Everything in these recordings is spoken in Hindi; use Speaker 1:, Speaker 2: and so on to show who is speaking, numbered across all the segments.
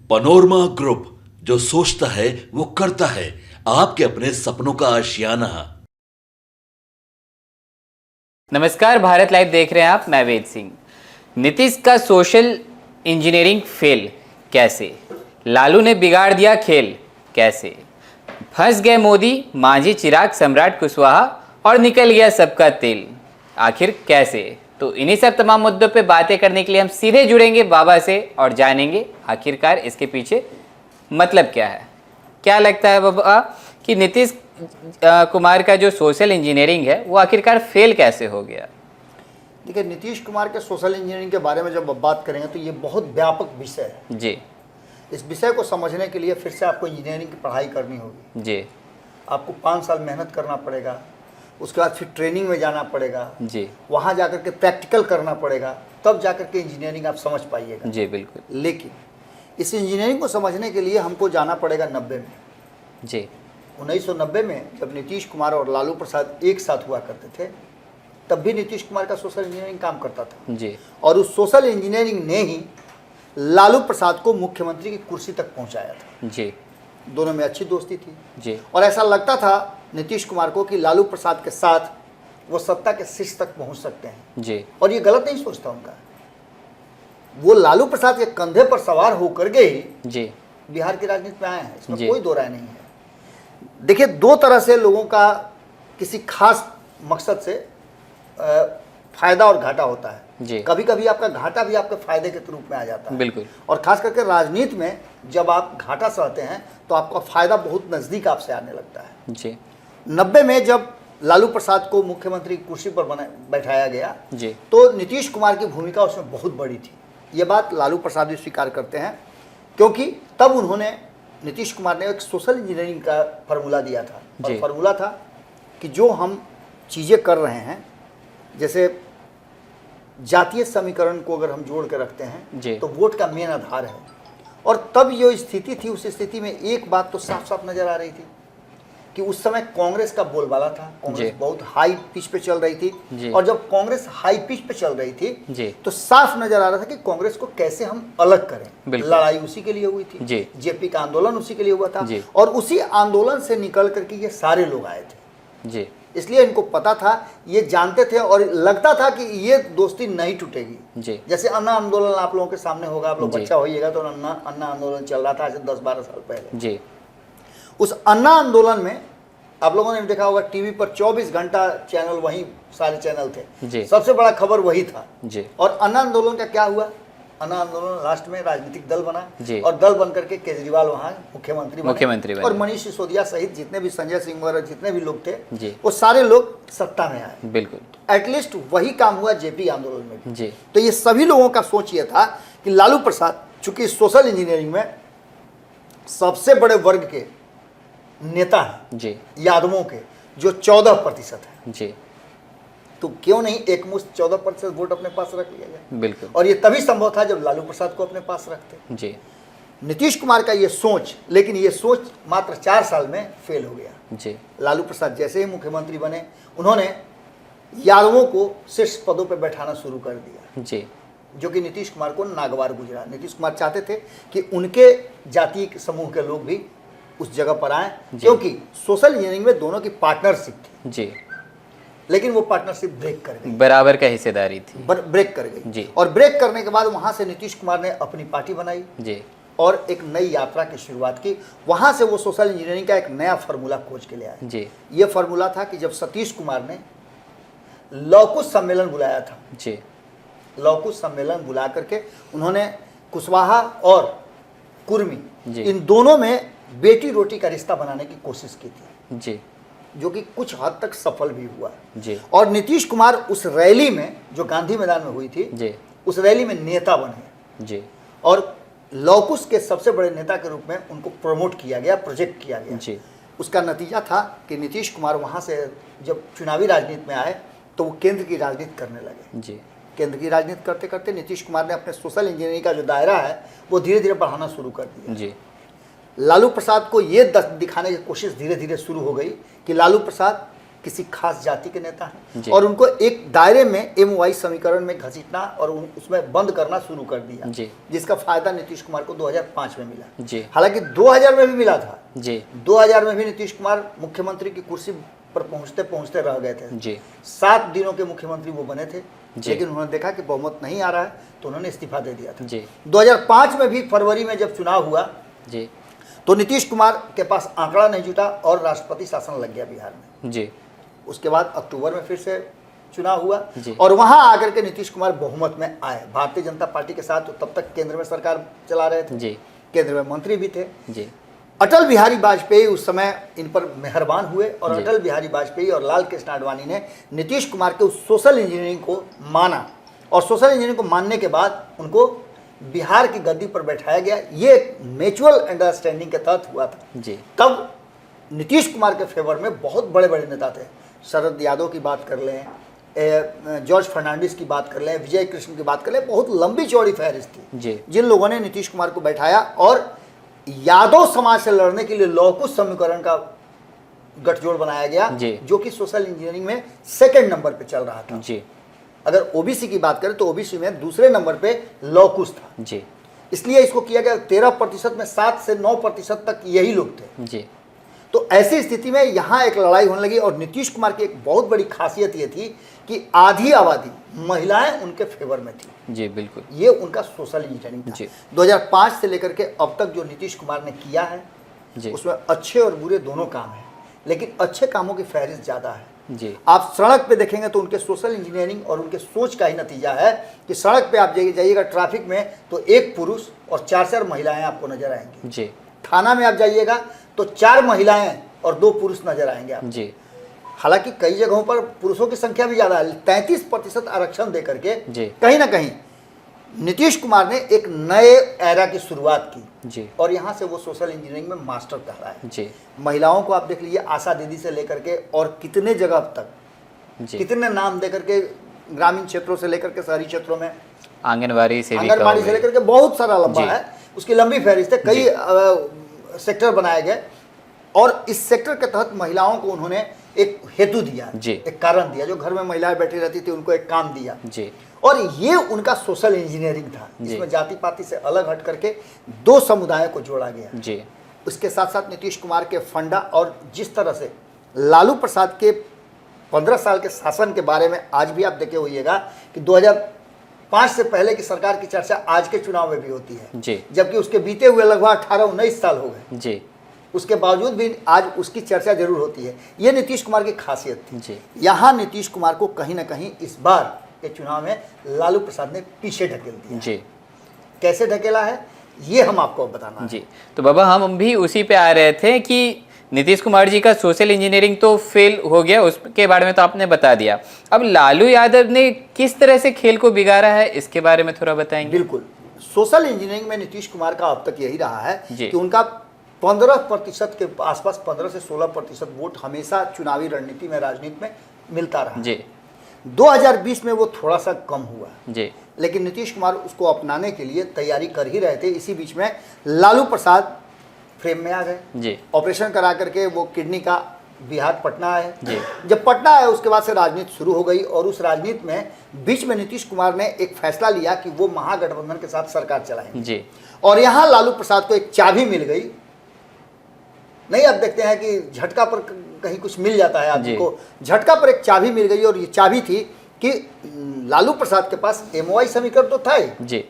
Speaker 1: पनोरमा ग्रुप, जो सोचता है वो करता है। आपके अपने सपनों का आशियाना।
Speaker 2: नमस्कार, भारत लाइव देख रहे हैं आप। मैं वेद सिंह। नीतीश का सोशल इंजीनियरिंग फेल कैसे? लालू ने बिगाड़ दिया खेल कैसे? फंस गए मोदी, मांझी, चिराग, सम्राट कुशवाहा और निकल गया सबका तेल, आखिर कैसे? तो इन्हीं सब तमाम मुद्दों पे बातें करने के लिए हम सीधे जुड़ेंगे बाबा से और जानेंगे आखिरकार इसके पीछे मतलब क्या है। क्या लगता है बाबा कि नीतीश कुमार का जो सोशल इंजीनियरिंग है वो आखिरकार फेल कैसे हो गया?
Speaker 3: देखिए, नीतीश कुमार के सोशल इंजीनियरिंग के बारे में जब बात करेंगे तो ये बहुत व्यापक विषय है
Speaker 2: जी।
Speaker 3: इस विषय को समझने के लिए फिर से आपको इंजीनियरिंग की पढ़ाई करनी होगी
Speaker 2: जी।
Speaker 3: आपको 5 साल मेहनत करना पड़ेगा, उसके बाद फिर ट्रेनिंग में जाना पड़ेगा
Speaker 2: जी।
Speaker 3: वहाँ जाकर के प्रैक्टिकल करना पड़ेगा, तब जाकर के इंजीनियरिंग आप समझ पाइएगा।
Speaker 2: जी बिल्कुल।
Speaker 3: लेकिन इस इंजीनियरिंग को समझने के लिए हमको जाना पड़ेगा 90 में।
Speaker 2: जी।
Speaker 3: 1990 में जब नीतीश कुमार और लालू प्रसाद एक साथ हुआ करते थे, तब भी नीतीश कुमार का सोशल इंजीनियरिंग काम करता था
Speaker 2: जी।
Speaker 3: और उस सोशल इंजीनियरिंग ने ही लालू प्रसाद को मुख्यमंत्री की कुर्सी तक पहुंचाया था।
Speaker 2: जी।
Speaker 3: दोनों में अच्छी दोस्ती थी
Speaker 2: जी।
Speaker 3: और ऐसा लगता था नीतीश कुमार को कि लालू प्रसाद के साथ वो सत्ता के शीर्ष तक पहुंच सकते हैं।
Speaker 2: जी।
Speaker 3: और ये गलत नहीं सोचता उनका। वो लालू प्रसाद के कंधे पर सवार होकर के ही
Speaker 2: जी
Speaker 3: बिहार की राजनीति में आए हैं, इसमें
Speaker 2: जी।
Speaker 3: कोई दो राय नहीं है। देखिए, दो तरह से लोगों का किसी खास मकसद से फायदा और घाटा होता है।
Speaker 2: जी।
Speaker 3: कभी कभी आपका घाटा भी आपके फायदे के रूप में आ जाता है।
Speaker 2: बिल्कुल।
Speaker 3: और खास करके राजनीति में जब आप घाटा सहते हैं तो आपका फायदा बहुत नजदीक आपसे आने लगता है।
Speaker 2: जी।
Speaker 3: 90 में जब लालू प्रसाद को मुख्यमंत्री की कुर्सी पर बैठाया गया
Speaker 2: जी।
Speaker 3: तो नीतीश कुमार की भूमिका उसमें बहुत बड़ी थी। ये बात लालू प्रसाद भी स्वीकार करते हैं, क्योंकि तब उन्होंने, नीतीश कुमार ने एक सोशल इंजीनियरिंग का फार्मूला दिया था। और फार्मूला था कि जो हम चीज़ें कर रहे हैं, जैसे जातीय समीकरण को अगर हम जोड़ के रखते हैं तो वोट का मेन आधार है। और तब जो स्थिति थी, उस स्थिति में एक बात तो साफ साफ नजर आ रही थी कि उस समय कांग्रेस का बोलबाला था। कांग्रेस बहुत हाई पिच पे चल रही थी और जब कांग्रेस हाई पिच पे चल रही थी तो साफ नजर आ रहा था कि कांग्रेस को कैसे हम अलग करें। लड़ाई उसी के लिए हुई थी, जेपी का आंदोलन उसी के लिए हुआ था और उसी आंदोलन से निकल करके ये सारे लोग आए थे जी। इसलिए इनको पता था, ये जानते थे और लगता था कि ये दोस्ती नहीं टूटेगी जी। जैसे अन्ना आंदोलन आप लोगों के सामने होगा, आप लोग बच्चा होइएगा तो अन्ना आंदोलन चल रहा था आज से 10-12 साल पहले जी। उस अन्ना आंदोलन में आप लोगों ने देखा होगा टीवी पर 24 घंटा चैनल, वही सारे चैनल थे, सबसे बड़ा खबर वही था जी। और अन्ना आंदोलन का क्या हुआ? अन्ना आंदोलन लास्ट में राजनीतिक दल बना और दल बन करके केजरीवाल वहाँ मुख्यमंत्री बने और मनीष सिसोदिया सहित जितने भी, संजय सिंह वगैरह जितने भी लोग थे वो सारे लोग सत्ता में आए। बिल्कुल। एटलीस्ट वही काम हुआ जेपी आंदोलन में भी जी। तो ये सभी लोगों का सोच ये था कि लालू प्रसाद चूंकि सोशल इंजीनियरिंग में सबसे बड़े वर्ग के नेता हैं जी, यादवों के, जो 14% है जी, तो क्यों नहीं एक मुश्त 14% वोट अपने पास रख लिया जाए। बिल्कुल। और ये तभी संभव था जब लालू प्रसाद को अपने पास रखते जी। नीतीश कुमार का ये सोच, लेकिन ये सोच मात्र 4 साल में फेल हो गया जी। लालू प्रसाद जैसे ही मुख्यमंत्री बने, उन्होंने यादवों को शीर्ष पदों पर बैठाना शुरू कर दिया जी, जो कि नीतीश कुमार को नागवार गुजरा। नीतीश कुमार चाहते थे कि उनके जातीय समूह के लोग भी उस जगह पर आए, क्योंकि सोशल इंजीनियरिंग में दोनों की पार्टनरशिप थी जी। लेकिन वो पार्टनरशिप ब्रेक कर गई, बराबर का हिस्सेदारी थी, ब्रेक कर गई जी। और ब्रेक करने के बाद वहां से नीतीश कुमार ने अपनी पार्टी बनाई जी और एक नई यात्रा की शुरुआत की। वहां से वो सोशल इंजीनियरिंग का एक नया फार्मूला खोज के ले आए जी। ये फार्मूला था कि जब सतीश कुमार ने लौकुश सम्मेलन बुलाया था जी, लौकुश सम्मेलन बुला करके उन्होंने कुशवाहा और कुर्मी इन दोनों में बेटी रोटी का रिश्ता बनाने की कोशिश की थी जी, जो कि कुछ हद तक सफल भी हुआ जी। और नीतीश कुमार उस रैली में, जो गांधी मैदान में हुई थी जी, उस रैली में नेता बने जी और लौकुश के सबसे बड़े नेता के रूप में उनको प्रमोट किया गया, प्रोजेक्ट किया गया जी। उसका नतीजा था कि नीतीश कुमार वहाँ से जब चुनावी राजनीति में आए तो वो केंद्र की राजनीति करने लगे जी। केंद्र की राजनीति करते करते नीतीश कुमार ने अपने सोशल इंजीनियरिंग का जो दायरा है वो धीरे धीरे बढ़ाना शुरू कर दिया जी। लालू प्रसाद को ये दिखाने की कोशिश धीरे धीरे शुरू हो गई कि लालू प्रसाद किसी खास जाति के नेता हैं
Speaker 2: जी।
Speaker 3: और उनको एक दायरे में MOI समीकरण में घसीटना और उसमें बंद करना शुरू कर दिया,
Speaker 2: जी।
Speaker 3: जिसका फायदा नीतीश कुमार को 2005 में मिला।
Speaker 2: जी।
Speaker 3: हालांकि 2000 में भी मिला था।
Speaker 2: जी
Speaker 3: 2000 में भी नीतीश कुमार मुख्यमंत्री की कुर्सी पर पहुंचते पहुंचते रह गए थे।
Speaker 2: जी
Speaker 3: 7 दिनों के मुख्यमंत्री वो बने थे,
Speaker 2: जी।
Speaker 3: लेकिन उन्होंने देखा कि बहुमत नहीं आ रहा है तो उन्होंने इस्तीफा दे दिया था।
Speaker 2: जी
Speaker 3: 2005 में भी फरवरी में जब चुनाव हुआ
Speaker 2: जी
Speaker 3: तो नीतीश कुमार के पास आंकड़ा नहीं जुटा और राष्ट्रपति शासन लग गया बिहार में।
Speaker 2: जी
Speaker 3: उसके बाद अक्टूबर में फिर से चुनाव हुआ
Speaker 2: जी।
Speaker 3: और वहां आकर के नीतीश कुमार बहुमत में आए भारतीय जनता पार्टी के साथ। तब तक केंद्र में सरकार चला रहे थे,
Speaker 2: जी
Speaker 3: केंद्र में मंत्री भी थे।
Speaker 2: जी
Speaker 3: अटल बिहारी वाजपेयी उस समय इन पर मेहरबान हुए और
Speaker 2: जी।
Speaker 3: अटल बिहारी वाजपेयी और लाल कृष्ण आडवाणी ने नीतीश कुमार के उस सोशल इंजीनियरिंग को माना और सोशल इंजीनियरिंग को मानने के बाद उनको बिहार की गद्दी पर बैठाया गया। ये एक म्यूचुअल अंडरस्टैंडिंग के तहत हुआ था।
Speaker 2: जी
Speaker 3: तब नीतीश कुमार के फेवर में बहुत बड़े बड़े नेता थे। शरद यादव की बात कर लें, जॉर्ज फर्नांडिस की बात कर लें, विजय कृष्ण की बात कर लें, बहुत लंबी चौड़ी फहरिस्त थी
Speaker 2: जी
Speaker 3: जिन लोगों ने नीतीश कुमार को बैठाया और यादव समाज से लड़ने के लिए लौकुश समीकरण का गठजोड़ बनाया गया,
Speaker 2: जी।
Speaker 3: जो कि सोशल इंजीनियरिंग में सेकंड नंबर पे चल रहा था।
Speaker 2: जी
Speaker 3: अगर ओबीसी की बात करें तो ओबीसी में दूसरे नंबर पे लौकुश था।
Speaker 2: जी
Speaker 3: इसलिए इसको किया गया 13% में 7 से 9% तक यही लोग थे।
Speaker 2: जी
Speaker 3: तो ऐसी स्थिति में यहाँ एक लड़ाई होने लगी और नीतीश कुमार की एक बहुत बड़ी खासियत ये थी कि आधी आबादी महिलाएं उनके फेवर में थी।
Speaker 2: जी बिल्कुल
Speaker 3: ये उनका सोशल इंजीनियरिंग था।
Speaker 2: जी।
Speaker 3: 2005 से लेकर के अब तक जो नीतीश कुमार ने किया है
Speaker 2: जी
Speaker 3: उसमें अच्छे और बुरे दोनों काम हैं, लेकिन अच्छे कामों की फहरिस्त ज़्यादा है।
Speaker 2: जी
Speaker 3: आप सड़क पे देखेंगे तो उनके सोशल इंजीनियरिंग और उनके सोच का ही नतीजा है कि सड़क पे आप जाइएगा ट्रैफिक में तो 1 पुरुष और 4 महिलाएं आपको नजर आएंगी।
Speaker 2: जी
Speaker 3: थाना में आप जाइएगा तो 4 महिलाएं और 2 पुरुष नजर आएंगे आपको।
Speaker 2: जी
Speaker 3: हालांकि कई जगहों पर पुरुषों की संख्या भी ज़्यादा है। 33% आरक्षण दे करके
Speaker 2: जी।
Speaker 3: कहीं ना कहीं नीतीश कुमार ने एक नए एरा की शुरुआत की
Speaker 2: जी
Speaker 3: और यहाँ से वो सोशल इंजीनियरिंग में मास्टर कह रहा है।
Speaker 2: जी
Speaker 3: महिलाओं को आप देख लीजिए, आशा दीदी से लेकर के और कितने जगह तक
Speaker 2: जी
Speaker 3: कितने नाम दे करके ग्रामीण क्षेत्रों से लेकर के शहरी क्षेत्रों में
Speaker 2: आंगनबाड़ी से
Speaker 3: आंगनबाड़ी से लेकर के बहुत सारा लंबा
Speaker 2: जी।
Speaker 3: है, उसकी लंबी फहरिस्त है। कई सेक्टर बनाए गए और इस सेक्टर के तहत महिलाओं को उन्होंने एक हेतु दिया,
Speaker 2: जी।
Speaker 3: एक कारण दिया। जो घर में महिलाएं बैठी रहती थी उनको एक काम दिया
Speaker 2: जी
Speaker 3: और ये उनका सोशल इंजीनियरिंग था,
Speaker 2: जी।
Speaker 3: जिसमें जाति पाति से अलग हट करके 2 समुदायों को जोड़ा गया।
Speaker 2: जी
Speaker 3: उसके साथ साथ नीतीश कुमार के फंडा और जिस तरह से लालू प्रसाद के 15 साल के शासन के बारे में आज भी आप देखे होइएगा कि 2005 से पहले की सरकार की चर्चा आज के चुनाव में भी होती है,
Speaker 2: जी
Speaker 3: जबकि उसके बीते हुए लगभग 18-19 साल हो गए।
Speaker 2: जी
Speaker 3: उसके बावजूद भी आज उसकी चर्चा जरूर होती है। ये नीतीश कुमार की खासियत थी।
Speaker 2: जी
Speaker 3: यहाँ नीतीश कुमार को कहीं ना कहीं इस बार के चुनाव में लालू प्रसाद ने पीछे ढकेल दिया।
Speaker 2: जी
Speaker 3: कैसे ढकेला है ये हम आपको अब बताना है।
Speaker 2: जी तो बाबा हम भी उसी पे आ रहे थे कि नीतीश कुमार जी का सोशल इंजीनियरिंग तो फेल हो गया, उसके बारे में तो आपने बता दिया। अब लालू यादव ने किस तरह से खेल को बिगाड़ा है इसके बारे में थोड़ा बताएंगे।
Speaker 3: बिल्कुल, सोशल इंजीनियरिंग में नीतीश कुमार का अब तक यही रहा है
Speaker 2: जी।
Speaker 3: कि उनका 15% के आसपास 15 से 16% वोट हमेशा चुनावी रणनीति में, राजनीति में मिलता रहा।
Speaker 2: जी
Speaker 3: 2020 में वो थोड़ा सा कम हुआ,
Speaker 2: जी
Speaker 3: लेकिन नीतीश कुमार उसको अपनाने के लिए तैयारी कर ही रहे थे। इसी बीच में लालू प्रसाद फ्रेम में आ गए।
Speaker 2: जी
Speaker 3: ऑपरेशन करा करके वो किडनी का बिहार पटना आए।
Speaker 2: जी।
Speaker 3: जब पटना आए उसके बाद से राजनीति शुरू हो गई और उस राजनीति में बीच में नीतीश कुमार ने एक फैसला लिया कि वो महागठबंधन के साथ सरकार चलाएंगे।
Speaker 2: जी
Speaker 3: और यहाँ लालू प्रसाद को एक चाबी मिल गई। नहीं, अब देखते हैं कि झटका पर कहीं कुछ मिल जाता है आदमी
Speaker 2: जी।
Speaker 3: को। झटका पर एक चाबी मिल गई और ये चाबी थी कि लालू प्रसाद के पास MOI समीकरण तो था ही,
Speaker 2: जी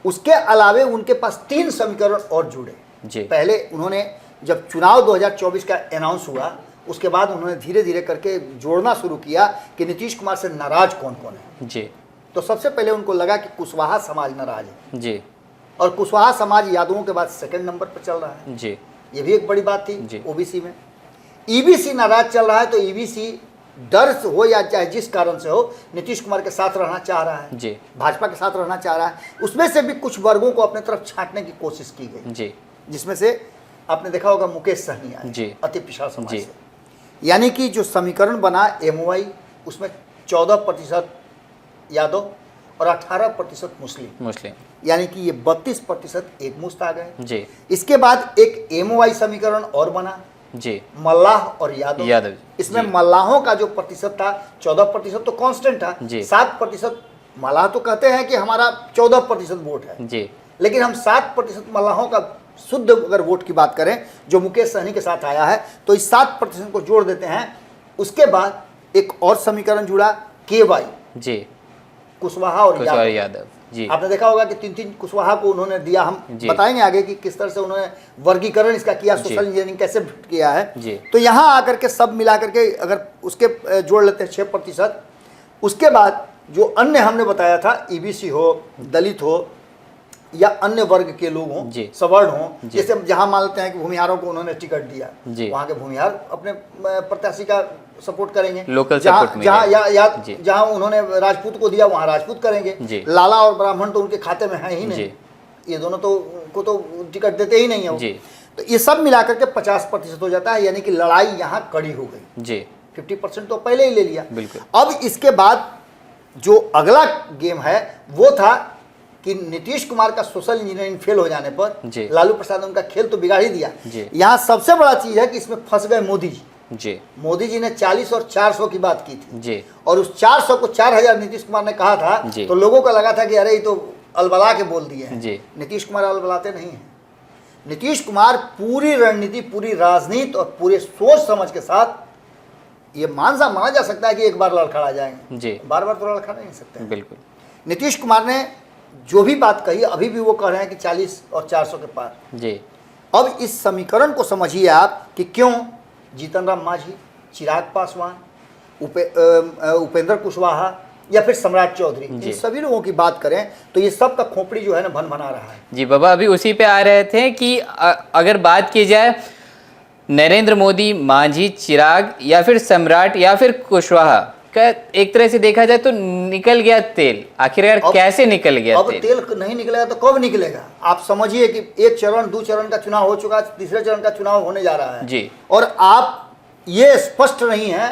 Speaker 3: उसके अलावे उनके पास 3 समीकरण और जुड़े।
Speaker 2: जी
Speaker 3: पहले उन्होंने जब चुनाव 2024 का अनाउंस हुआ उसके बाद उन्होंने धीरे धीरे करके जोड़ना शुरू किया कि नीतीश कुमार से नाराज कौन कौन है।
Speaker 2: जी
Speaker 3: तो सबसे पहले उनको लगा कि कुशवाहा समाज नाराज है
Speaker 2: जी
Speaker 3: और कुशवाहा समाज यादवों के बाद सेकंड नंबर पर चल रहा है।
Speaker 2: जी
Speaker 3: ये भी एक बड़ी बात
Speaker 2: जी।
Speaker 3: थी। ओबीसी में EBC नाराज चल रहा है तो EBC डर से हो या चाहे जिस कारण से हो नीतीश कुमार के साथ रहना चाह रहा है,
Speaker 2: जी
Speaker 3: भाजपा के साथ रहना चाह रहा है। उसमें से भी कुछ वर्गों को अपने तरफ छांटने की कोशिश की गई,
Speaker 2: जी
Speaker 3: जिसमें से आपने देखा होगा मुकेश सहनी आए
Speaker 2: जी।
Speaker 3: अति पिछड़ा समाज
Speaker 2: जी।
Speaker 3: से। यानी कि जो समीकरण बना MOI उसमें 14% यादव और 18% मुस्लिम,
Speaker 2: मुस्लिम
Speaker 3: यानी कि ये 32% एक मुश्त आ गए।
Speaker 2: जी
Speaker 3: इसके बाद एक MOI समीकरण और बना
Speaker 2: जी,
Speaker 3: मल्लाह और यादव।
Speaker 2: यादव,
Speaker 3: इसमें
Speaker 2: जी।
Speaker 3: मल्लाहों का जो प्रतिशत था 14% तो कांस्टेंट था,
Speaker 2: जी।
Speaker 3: 7% मल्लाह तो कहते हैं कि हमारा 14% वोट है,
Speaker 2: जी,
Speaker 3: लेकिन हम 7% मल्लाहों का शुद्ध अगर वोट की बात करें जो मुकेश सहनी के साथ आया है, तो इस 7% को जोड़ देते हैं। उसके बाद एक और समीकरण जुड़ा, केवाई,
Speaker 2: जी,
Speaker 3: कुशवाहा और
Speaker 2: कुशवाहा
Speaker 3: यादव।
Speaker 2: यादव, जी,
Speaker 3: आपने देखा होगा कि 3-3 कुशवाहा को उन्होंने दिया। हम
Speaker 2: जी।
Speaker 3: बताएंगे आगे कि किस तरह से उन्होंने वर्गीकरण इसका किया,
Speaker 2: जी।
Speaker 3: सोशल इंजीनियरिंग कैसे किया है।
Speaker 2: जी।
Speaker 3: तो यहाँ आकर के सब मिला करके अगर उसके जोड़ लेते हैं 6%, उसके बाद जो अन्य हमने बताया था, ईबीसी हो, दलित हो या अन्य वर्ग के लोग हों,
Speaker 2: जी।
Speaker 3: सवर्ण हों,
Speaker 2: जी।
Speaker 3: जैसे जहाँ मान लेते हैं कि भूमिहारों को उन्होंने टिकट दिया,
Speaker 2: जी।
Speaker 3: वहाँ के भूमिहार अपने प्रत्याशी का सपोर्ट करेंगे।
Speaker 2: लोकल
Speaker 3: जहाँ
Speaker 2: सपोर्ट मिलेगा।
Speaker 3: जहाँ या
Speaker 2: जी।
Speaker 3: जहाँ उन्होंने राजपूत को दिया वहाँ राजपूत करेंगे।
Speaker 2: जी।
Speaker 3: लाला और ब्राह्मण तो उनके खाते में है ही नहीं,
Speaker 2: जी।
Speaker 3: ये दोनों तो को तो टिकट देते ही नहीं है वो।
Speaker 2: जी।
Speaker 3: तो ये सब मिलाकर के 50% हो जाता है, यानी कि लड़ाई यहाँ कड़ी हो गई।
Speaker 2: जी,
Speaker 3: 50% तो पहले ही ले लिया।
Speaker 2: बिल्कुल।
Speaker 3: अब इसके बाद जो अगला गेम है वो था कि नीतीश कुमार का सोशल इंजीनियरिंग फेल हो जाने पर
Speaker 2: जी।
Speaker 3: लालू प्रसाद ने उनका खेल तो बिगाड़ ही दिया।
Speaker 2: जी।
Speaker 3: यहाँ सबसे बड़ा चीज है कि इसमें फंस गए मोदी जी।
Speaker 2: जी,
Speaker 3: मोदी जी ने 40 और 400 की बात की थी,
Speaker 2: जी,
Speaker 3: और उस 400 को 4000 नीतीश कुमार ने कहा था,
Speaker 2: जी।
Speaker 3: तो लोगों को लगा था कि अरे ये तो अलबला के बोल दिए हैं।
Speaker 2: जी।
Speaker 3: नीतीश कुमार अलबलाते नहीं हैं। नीतीश कुमार पूरी रणनीति, पूरी राजनीति और पूरे सोच समझ के साथ, ये माना जा सकता है कि एक बार लड़खड़ा जाएंगे,
Speaker 2: जी,
Speaker 3: बार बार तो लड़खड़ा नहीं सकते हैं।
Speaker 2: बिल्कुल।
Speaker 3: नीतीश कुमार ने जो भी बात कही, अभी भी वो कह रहे हैं कि 40 और 400 के पार।
Speaker 2: जी,
Speaker 3: अब इस समीकरण को समझिए आप कि क्यों जीतन राम मांझी, चिराग पासवान, उपेंद्र कुशवाहा या फिर सम्राट चौधरी,
Speaker 2: जी।
Speaker 3: इन सभी लोगों की बात करें तो ये सब का खोपड़ी जो है ना भन बना रहा है।
Speaker 2: जी बाबा, अभी उसी पे आ रहे थे कि अगर बात की जाए नरेंद्र मोदी, मांझी, चिराग या फिर सम्राट या फिर कुशवाहा का, एक तरह से देखा जाए तो निकल गया तेल। आखिरकार कैसे निकल गया
Speaker 3: अब
Speaker 2: तेल?
Speaker 3: तेल नहीं निकलेगा तो कब निकलेगा? आप समझिए कि एक चरण, 2 चरण का चुनाव हो चुका है, तीसरे चरण का चुनाव होने जा रहा है
Speaker 2: जी।
Speaker 3: और आप ये स्पष्ट नहीं है,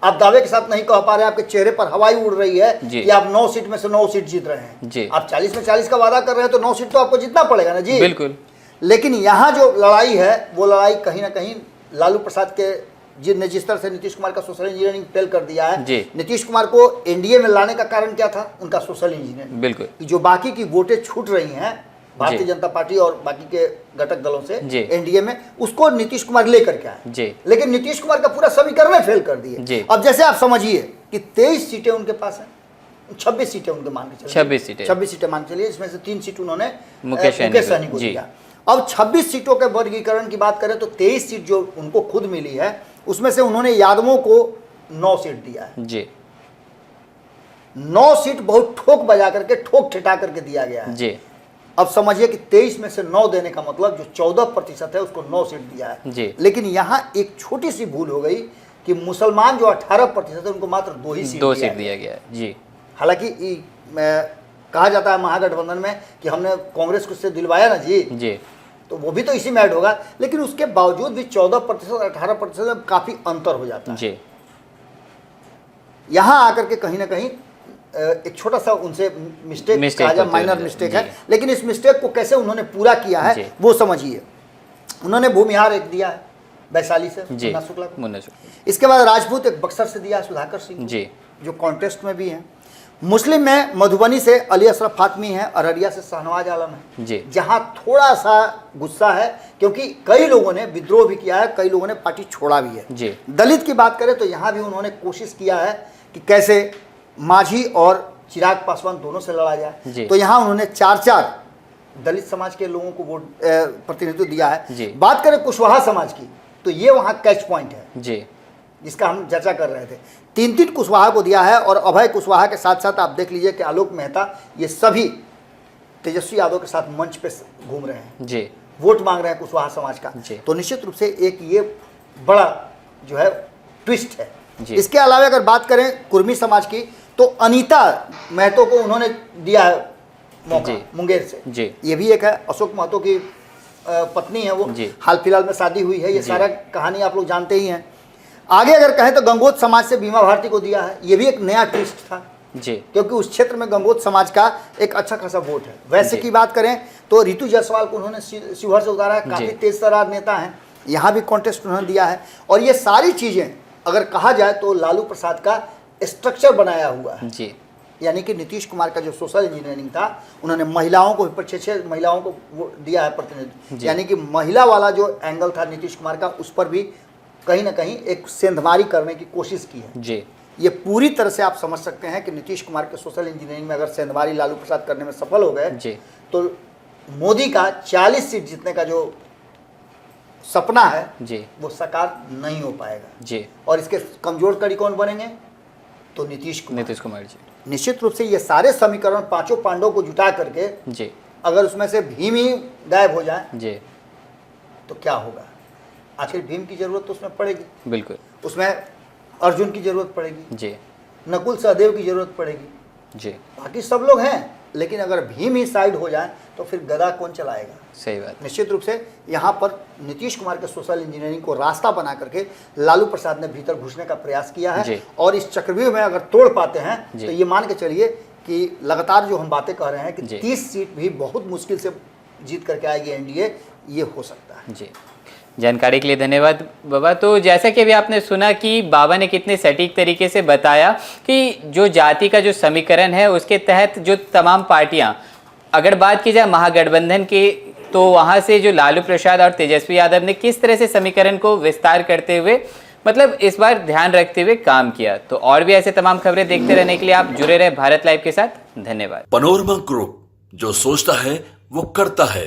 Speaker 3: आप दावे के साथ नहीं कह पा रहे, आपके चेहरे पर हवाई उड़ रही है
Speaker 2: जी।
Speaker 3: कि आप 9 सीट में से 9 सीट जीत रहे हैं।
Speaker 2: जी।
Speaker 3: आप 40 में 40 का वादा कर रहे हैं तो 9 सीट तो आपको जीतना पड़ेगा ना जी।
Speaker 2: बिल्कुल।
Speaker 3: लेकिन यहाँ जो लड़ाई है वो लड़ाई कहीं ना कहीं लालू प्रसाद के जिस तरह से नीतीश कुमार का सोशल इंजीनियरिंग फेल कर दिया है।
Speaker 2: जी।
Speaker 3: नीतीश कुमार को एनडीए में लाने का कारण क्या था? उनका सोशल इंजीनियरिंग।
Speaker 2: बिल्कुल।
Speaker 3: कि जो बाकी की वोटें छूट रही हैं भारतीय
Speaker 2: जी।
Speaker 3: जनता पार्टी और बाकी के घटक दलों से
Speaker 2: जी।
Speaker 3: एनडीए में, उसको नीतीश कुमार लेकर के आए।
Speaker 2: जी।
Speaker 3: लेकिन नीतीश कुमार का पूरा समीकरण फेल कर
Speaker 2: जी।
Speaker 3: दिए। अब जैसे आप समझिए कि 23 सीटें उनके पास हैं, 26 सीटें उनके मान के चलिए, 26 सीटें मान के चलिए, इसमें से 3 सीट उन्होंने
Speaker 2: मुकेश
Speaker 3: सहनी को
Speaker 2: जी।
Speaker 3: दिया। अब 26 सीटों के वर्गीकरण की बात करें तो 23 सीट जो उनको खुद मिली है उसमें से उन्होंने यादवों को 9 सीट दिया है।
Speaker 2: जी,
Speaker 3: 9 सीट बहुत ठोक बजा करके, ठोक ठिठा करके दिया गया है।
Speaker 2: जी,
Speaker 3: अब समझिए कि 23 में से 9 देने का मतलब जो 14% है उसको 9 सीट दिया है।
Speaker 2: जी।
Speaker 3: लेकिन यहाँ एक छोटी सी भूल हो गई कि मुसलमान जो 18% है उनको मात्र 2 ही सीट
Speaker 2: 2
Speaker 3: दिया
Speaker 2: सीट दिया गया है। जी,
Speaker 3: हालांकि कहा जाता है महागठबंधन में कि हमने कांग्रेस को इससे दिलवाया ना जी,
Speaker 2: जी,
Speaker 3: तो वो भी तो इसी में ऐड होगा। लेकिन उसके बावजूद भी 14% 18% में काफी अंतर हो जाता है।
Speaker 2: जी,
Speaker 3: यहाँ आकर के कहीं ना कहीं एक छोटा सा उनसे मिस्टेक कहा जाए, माइनर मिस्टेक है, लेकिन इस मिस्टेक को कैसे उन्होंने पूरा किया है वो समझिए। उन्होंने भूमिहार एक दिया है वैशाली से, मुन्ना शुक्ला को। इसके बाद राजपूत एक बक्सर से दिया है, सुधाकर सिंह जी, जो कॉन्टेस्ट में भी हैं। मुस्लिम में मधुबनी से अली अशरफ फातमी है, अररिया से शाहनवाज आलम है
Speaker 2: जी।
Speaker 3: जहां थोड़ा सा गुस्सा है क्योंकि कई लोगों ने विद्रोह भी किया है, कई लोगों ने पार्टी छोड़ा भी है
Speaker 2: जी।
Speaker 3: दलित की बात करें तो यहाँ भी उन्होंने कोशिश किया है कि कैसे मांझी और चिराग पासवान दोनों से लड़ा जाए। तो यहाँ उन्होंने 4 दलित समाज के लोगों को वोट प्रतिनिधित्व दिया है। बात करें कुशवाहा समाज की तो ये वहाँ कैच पॉइंट है जी, जिसका हम चर्चा कर रहे थे। 3 कुशवाहा को दिया है और अभय कुशवाहा के साथ साथ आप देख लीजिए कि आलोक मेहता, ये सभी तेजस्वी यादव के साथ मंच पे घूम रहे हैं जी, वोट मांग रहे हैं कुशवाहा समाज का। तो निश्चित रूप से एक ये बड़ा जो है ट्विस्ट है। इसके अलावा अगर बात करें कुर्मी समाज की तो अनीता महतो को उन्होंने दिया है मौका मुंगेर से जी। ये भी एक है, अशोक महतो की पत्नी है, वो हाल फिलहाल में शादी हुई है, ये सारा कहानी आप लोग जानते ही हैं। आगे अगर कहें तो गंगोत समाज से बीमा भारती को दिया है, ये भी एक नया ट्विस्ट था जी, क्योंकि उस क्षेत्र में गंगोत समाज का एक अच्छा खासा वोट है। वैसे की बात करें तो रितु जायसवाल को उन्होंने शिवहर से उतारा है, काफी तेज तर्रार नेता हैं। यहाँ भी कॉन्टेस्ट उन्होंने दिया है। और ये सारी चीज़ें अगर कहा जाए तो लालू प्रसाद का स्ट्रक्चर बनाया हुआ है
Speaker 2: जी।
Speaker 3: यानी कि नीतीश कुमार का जो सोशल इंजीनियरिंग था, उन्होंने महिलाओं को 6 महिलाओं को वो दिया है प्रतिनिधि, यानी कि महिला वाला जो एंगल था नीतीश कुमार का, उस पर भी कहीं ना कहीं एक सेंधमारी करने की कोशिश की है
Speaker 2: जी।
Speaker 3: ये पूरी तरह से आप समझ सकते हैं कि नीतीश कुमार के सोशल इंजीनियरिंग में अगर सेंधमारी लालू प्रसाद करने में सफल हो गए
Speaker 2: जी।
Speaker 3: तो मोदी का 40 सीट जीतने का जो सपना है
Speaker 2: जी।
Speaker 3: वो साकार नहीं हो पाएगा
Speaker 2: जी।
Speaker 3: और इसके कमजोर कड़ी कौन बनेंगे? तो नीतीश
Speaker 2: कुमार जी।
Speaker 3: निश्चित रूप से ये सारे समीकरण पांचों पांडवों को जुटा करके
Speaker 2: जी।
Speaker 3: अगर उसमें से भीम ही गायब हो जाए
Speaker 2: जी
Speaker 3: तो क्या होगा? आखिर भीम की जरूरत तो उसमें पड़ेगी,
Speaker 2: बिल्कुल,
Speaker 3: उसमें अर्जुन की जरूरत पड़ेगी
Speaker 2: जी।
Speaker 3: नकुल सहदेव की जरूरत पड़ेगी
Speaker 2: जी।
Speaker 3: बाकी सब लोग हैं, लेकिन अगर भीम ही साइड हो जाए तो फिर गदा कौन चलाएगा?
Speaker 2: सही बात।
Speaker 3: निश्चित रूप से यहाँ पर नीतीश कुमार के सोशल इंजीनियरिंग को रास्ता बना करके लालू प्रसाद ने भीतर घुसने का प्रयास किया है और इस चक्रव्यूह में अगर तोड़ पाते हैं तो ये मान के चलिए कि लगातार जो हम बातें कह रहे हैं कि 30 सीट भी बहुत मुश्किल से जीत करके आएगी एनडीए, ये हो सकता है।
Speaker 2: जी, जानकारी के लिए धन्यवाद बाबा। तो जैसा कि अभी आपने सुना कि बाबा ने कितने सटीक तरीके से बताया कि जो जाति का जो समीकरण है उसके तहत जो तमाम पार्टियां, अगर बात की जाए महागठबंधन के, तो वहां से जो लालू प्रसाद और तेजस्वी यादव ने किस तरह से समीकरण को विस्तार करते हुए, मतलब इस बार ध्यान रखते हुए काम किया। तो और भी ऐसे तमाम खबरें देखते रहने के लिए आप जुड़े रहे भारत लाइव के साथ। धन्यवाद।
Speaker 1: पनोरमा ग्रुप, जो सोचता है वो करता है।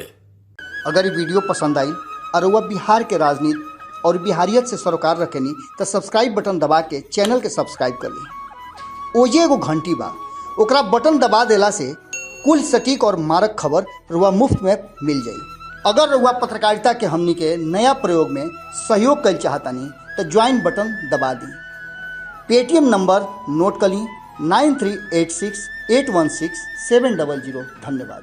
Speaker 3: अगर ये वीडियो पसंद आई और वह बिहार के राजनीति और बिहारियत से सरोकार रखेनी तो सब्सक्राइब बटन दबा के चैनल के सब्सक्राइब कर ली। ओजे एगो घंटी बा, ओकरा बटन दबा देला से कुल सटीक और मारक खबर रुआ मुफ्त में मिल जाई। अगर रुआ पत्रकारिता के हमनी के नया प्रयोग में सहयोग कर चाहतानी तो ज्वाइन बटन दबा दी। पेटीएम नंबर नोट कर ली 9386816700। धन्यवाद।